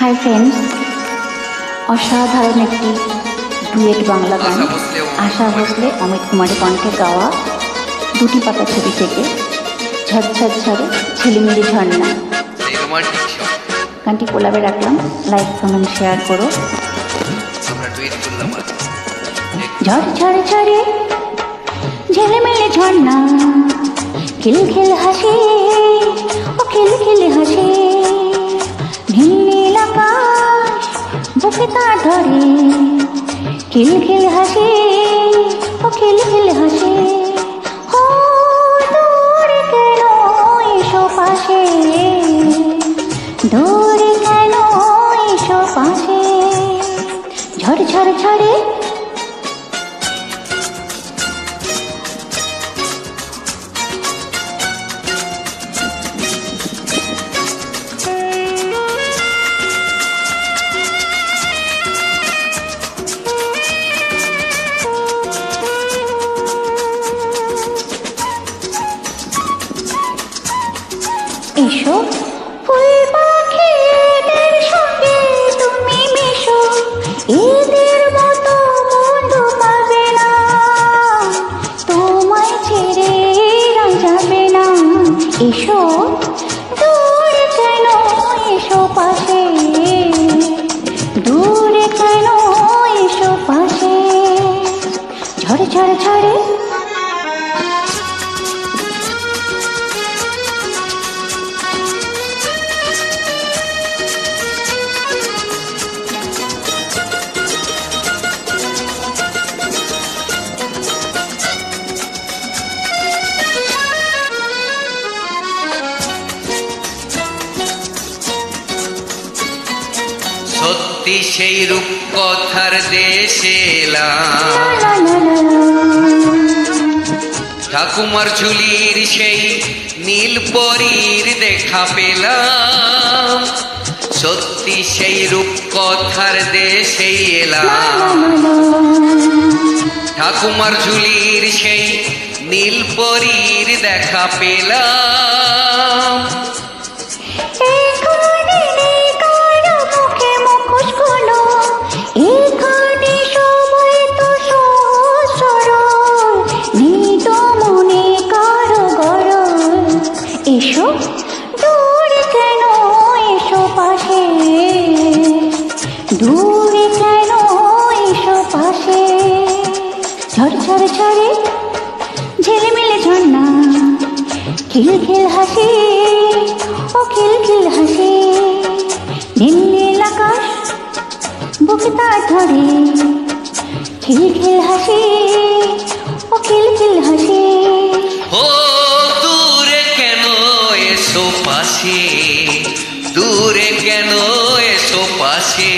Hi friends, অসাধারণ একটি duet Bangla গান আশা ভোসলে অমিত কুমারের কণ্ঠে গাওয়া দুটি পাতা ছবি থেকে ঝরঝর ঝরে ঝিলিমিলি ঝর্ণা। গানটি কোলাবে রাখলাম, লাইক কমেন্ট শেয়ার করো। ঝরঝর ঝরে ঝিলিমিলি ঝর্ণা, খিলখিল হাসি ও খিলখিল হাসি, নীল নীল আকাশ বুকে তার ধরে, খিলখিল হাসি ও খিলখিল হাসি। ও দূরে কেন এসো পাশে, দূরে কেন এসো পাশে। ঝরঝর ঝরে এসো ফুল পাখিদের সঙ্গে তুমি মিশো, এদের মতো বন্ধু পাবে না, তোমায় ছেড়ে এরা যাবে না। এসো দূরে কেন এসো পাশে, দূরে কেন এসো পাশে। ঝরে ঝরে ঝরে সত্যি সেই রূপকথার দেশে এলাম, ঠাকুমার ঝুলির সেই নীল পরীর দেখা পেলাম। সত্যি সেই রূপকথার দেশে এলাম, ঠাকুমার ঝুলির সেই নীল পরীর দেখা পেলাম। এসো দূরে কেন এসো পাশে, দূরে কেন এসো পাশে। ঝরঝর ঝরে ঝিলিমিলি ঝর্ণা, খিলখিল হাসি ও খিলখিল হাসি, নীল নীল আকাশ বুকে তার ধরে, খিলখিল হাসি ও খিলখিল হাসি। ও দূরে কেন এসো পাশে, দূরে কেন এসো পাশে।